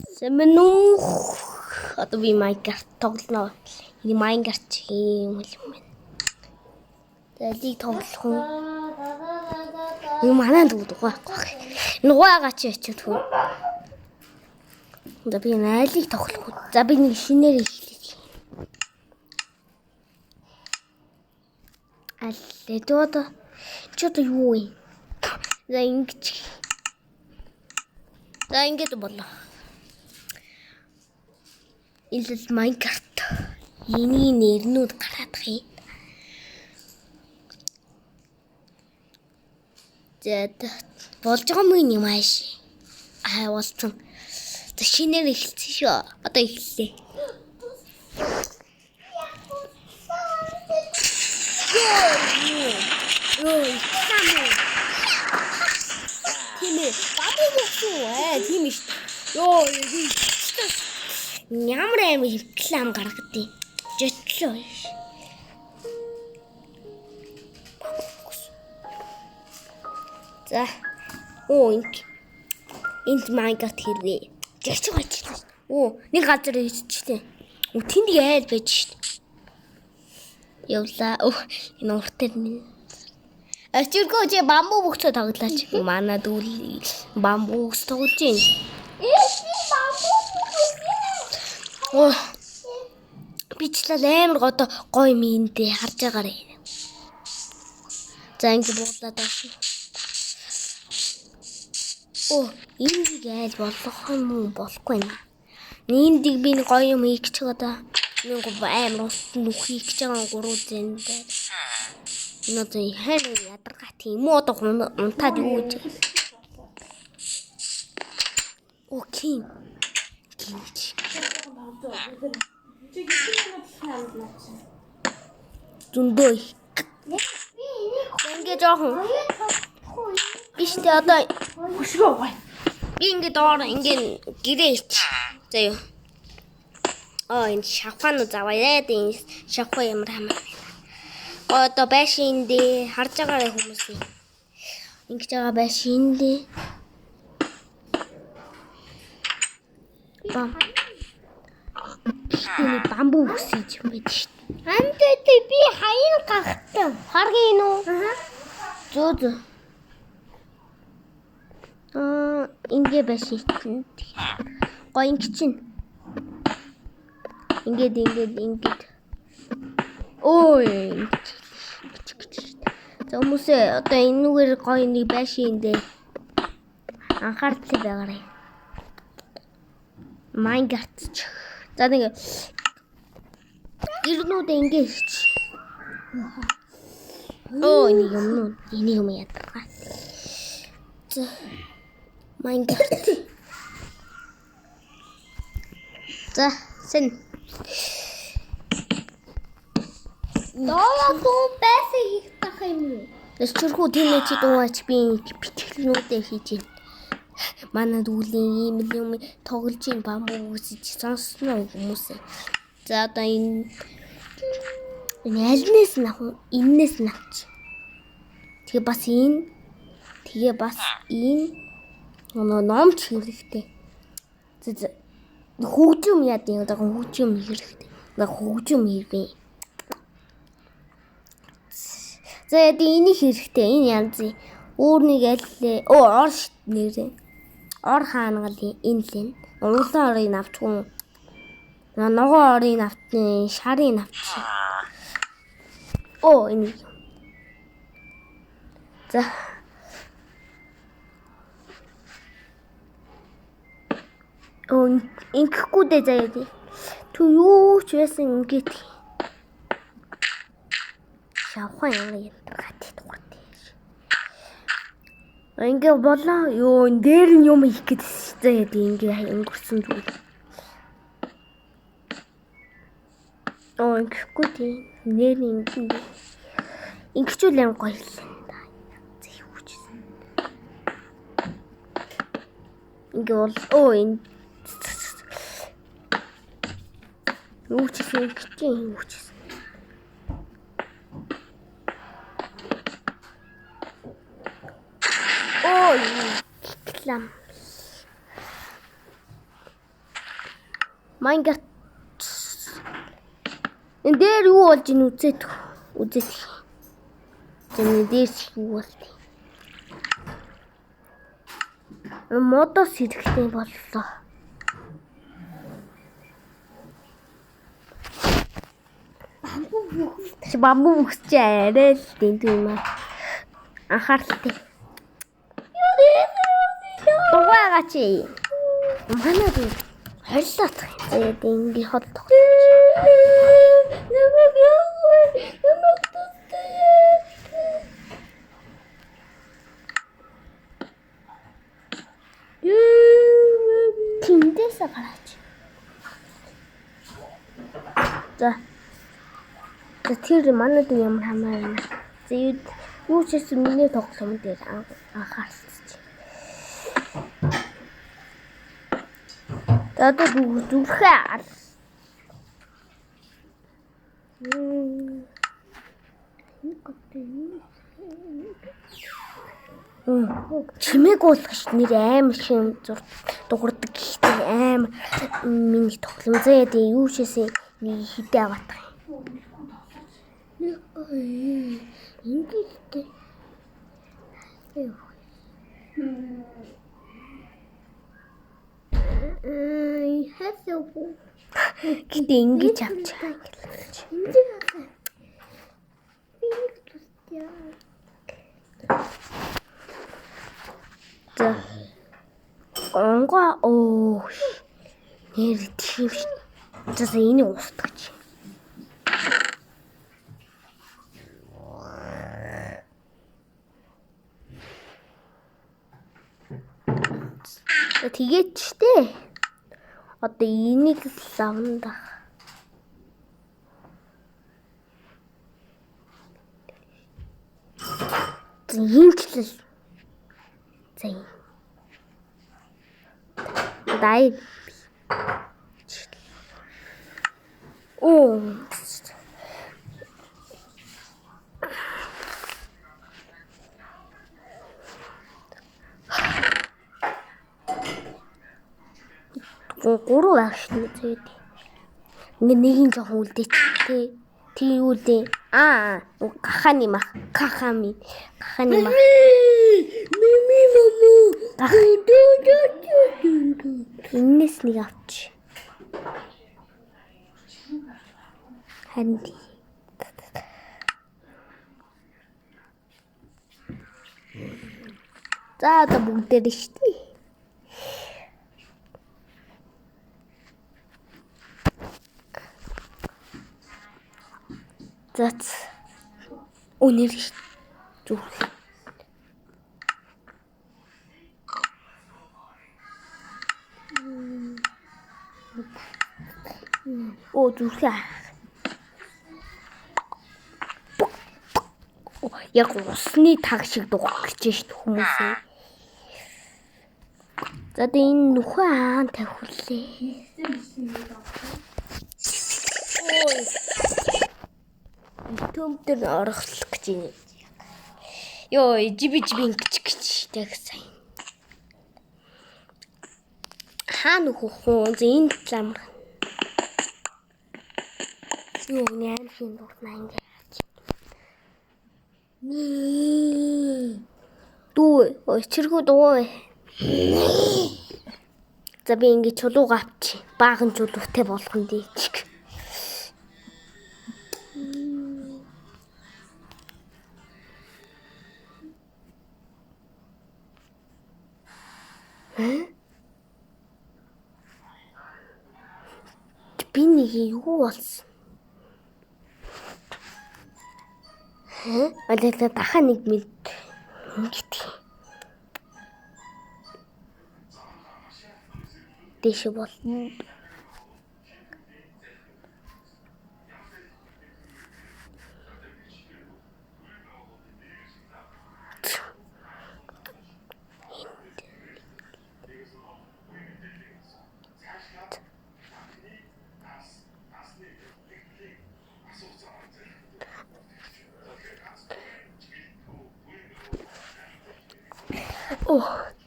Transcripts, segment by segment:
Semenu одоо би Minecraft тоглоно. Энэ Minecraft юм байна. Тэдийг тоглох уу? Юу манаа дуудгаа. Нугаагаа чи очиж хөө. Одоо би айлыг тоглох уу? За би нэг шинээр эхлэе. Алле доо. Чи одоо юу вэ? За ингэж. За ингэж болоо. Илэл Minecraft. Эний нэрнүүд гараадах юм. За болж байгаа юм ааш. Болсон. За шинээр эхэлсэн шүү. Одоо эхэллээ. Ой, самуу. Тимээ, бабуу бохоо. Тийм шүү. Йоо, ямар амир реклам гаргадیں۔ Житлээ. За. Энд Minecraft хэрвээ. Жигч гоочлаа. Нэг газар хийчихлээ. Тэнд яйл байж шít. Явлаа. Энэ уртэр минь. Ачиргоо чи бамбуу бөхцөө тоглооч. Манай дүүл бамбуу бөхц тоглож байна. Бичлэл амар гоё миндээ харж байгаарай. За ингэ буулаад байна. Энийг айл болох юм болохгүй нэ. Эндийг би нэг гоё юм хийх гэж байгаа да. Нэг амар нүх хийх гэж байгаа 3 зэн дээр. Энэ одоо хайр ядаргаа тийм үү одоо унтаад юу гэж. Окей. Зөндөө. Ингээ жоохон. Биштэй одоо хөшрөө бай. Би ингээ доор ингээ гэрээч. За юу. Энэ шавхаан заваа. Энэ шавхаа ямар хамаа. Одоо байшин дээр харж байгаа хүмүүс. Ингэж байгаа байшин дээр. Бамбуу үсэж юм байж шít. Амттай би хаян гахтаа. Харгин уу? Зөө. Ингээ байшин. Гоё ингэ чинь. Ингээд. Ой. За хүмүүсээ одоо энэгээр гоё нэг байшин дээр анхаардлаа байгаарай. Minecraft. За нэг ирнүүд ингэж. Энийг юм ядаргаа. За Minecraft. За сэн. Доо байсан их тах юм. Өчигдөр тийм чи дуугач би битгэлнүүдээ хийж байна. Манай дүүлийн ийм юм тоглож ин бамбуу үсэж сонсноо хүмүүсээ. За одоо энэ альнээс нь авах, энээс нь авч. Тэгээ бас энэ номч хэрэгтэй. За хөгжим яа гэдэг хөгжим хэрэгтэй. Хөгжим хийвээ. За энийг хэрэгтэй. Энэ янз өөр нэг аль ор нэрээ. Ор хаангаал энэ лэн. Улаан орыг авчихгүй. Ногоон орыг авчихсан, шарын авчихсан. Энэ. За. Инхэхгүй дээ заяа. Ту юу ч байсан ингээд. Шавхан ямар ядаргатай дууртай. Ингээ болоо. Энэ дээр нь юм их гэдэг заяа ингээ өнгөрсөн зүйл. Инхэхгүй дээ. Нэр инхчүүл юм гоё л. За юу ч. Ингээ бол энэ юу ч юм юу ч. Реклам. Майнкрафт энэ дээр юу болж ийн үзээд. Тэний дээр юу болт. Модос хэрэгтэй боллоо. Бамбуу бүхч арай л тийм юм аа. Анхааралтай. Дугаагаа чи. Манай дүү холлоо тах. Тэгээд ингэ хол тох. Тэндээс гараач. За. Тэр манай дүү ямар хамаа байна. Зэвд юу ч гэсэн миний тоглоом дээр анхаарч. Одоо зүрхээ чимээг уулгаш нэр амар шин дуурдаг гэхдээ амар миний тоглоом зээ дээ юу шээсээ нэг хитэ аваатах юм. Ингээд хэсэв. Гэтэ ингэж авчих. За. Онго нэр тийм. За энийг устгах. Тэгээд ч дээ. Одоо энийг лавнда. Зинчлэл. Зин. Дай. Оо. Гурав агшны зээд. Нэг нь жоохон үлдээч тий. Тий юу дээ. Гаханы мах. Гахами. Мими мамо. Иннес нэг авч. Ханди. За одоо бүгдээр штий. That's үнэр зүг. Оо зүрхээ. Яг усны таг шиг дугах гэж хүмүүсээ. За одоо энэ нүхэн хаан тавьхулээ. Төмдөр орохлох гэж байна. Йоо, жиби гэж яг сайн. Хаа нүхүү хүн энэ ламар. Юу нээр хин дурнаа ингэж. Дүү, чиргүү дуу. За би ингэ чулууга авчи. Баахан чулуутай болох нь дийчих. Би нэг юу болсон? Алита дахаа нэг минут ингэдэг. Дэше бол.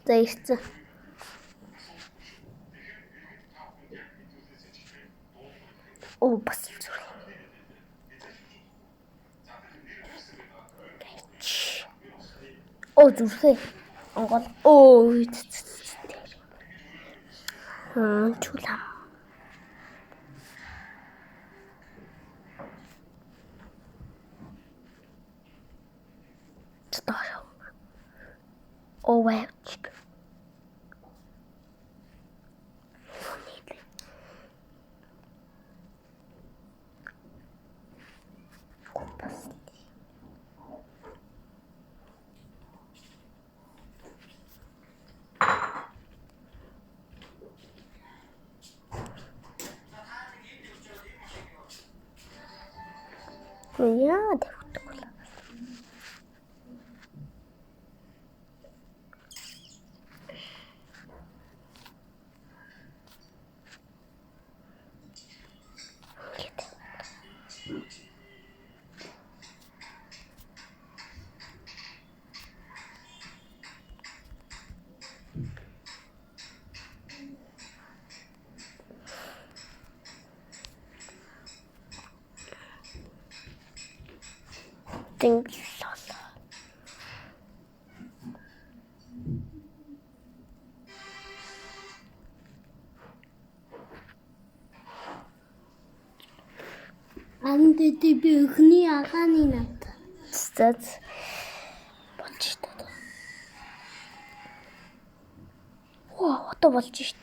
За ирсэн. Оо бас зүрх. Оо зүрхээ. Онгол. Оо. Чулаа. Стаа. Оо вэвч. Яа, тэгвэл. Тэнгисэл. Андэ би өхний агааны над. Цэц. Болж таа. Оо, хото болж шít.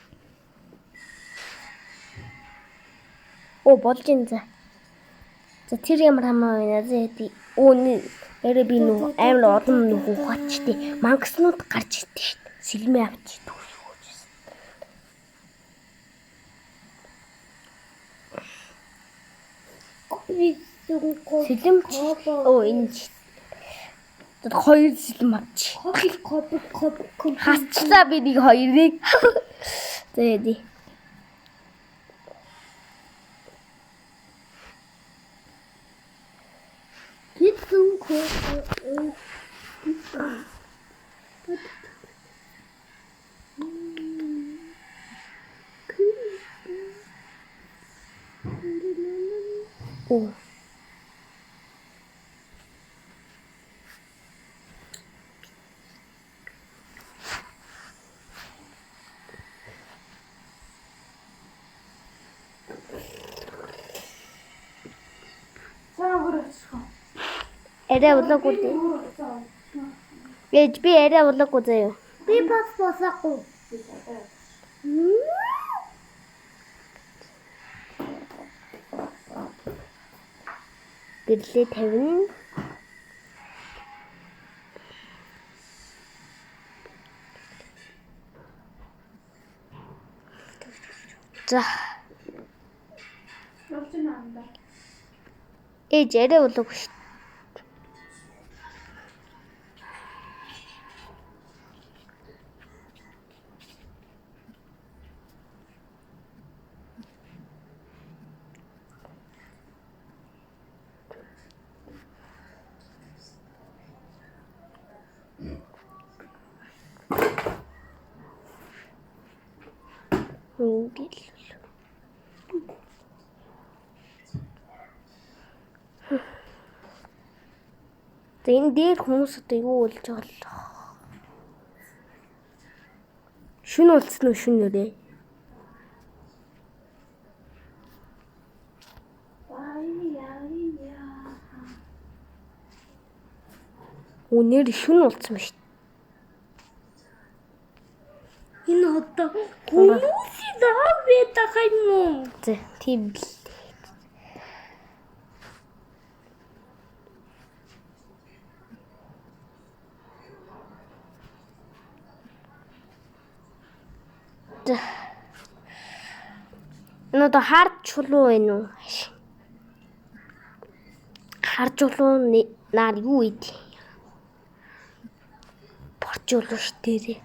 Оо, болж ин за. За тэр ямар хамаа байна зэ. Өөний ярэ би нүү амар олон нүү ухаачтэй. Мангаснууд гарч ирдэ шít. Сэлмээ авч түүшгөөжсэн. Сэлэмч. Оо энэ. Тэд хоёр сэлэм авч. Хацлаа би нэг хоёрыг. Зээди. Оо. Арай болоогүй дээ. Ээж би арай болоогүй заяа. Би бас босоогүй. Гэрлээ тавина. За. Ээж арай болоогүй шүү. Энэ дээр хүмүүс одоо юу болж байгаа л. Шүн болцсон уу шүнээрээ? Үнээр шүн болцсон ба шүү. Энэ одоо хүмүүсийн даа байдаг юм уу? За тийм л. Энэ одоо хард чулуу байна уу? Хард чулуу нар юу ийд? Борчулуу штэ.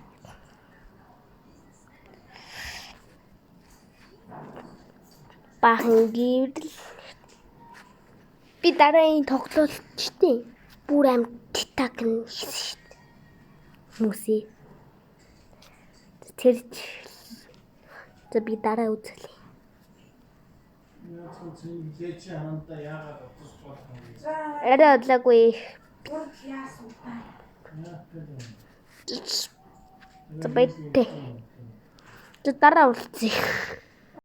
Бахан гэрэл. Би дараагийн тоглолт штэ. Бүр аим титак нь хийсэн штэ. Хүмүүсээ. Тэр. За би дараа үзлээ. Арай одлоогүй. За баяртай. Дараа уулзъя.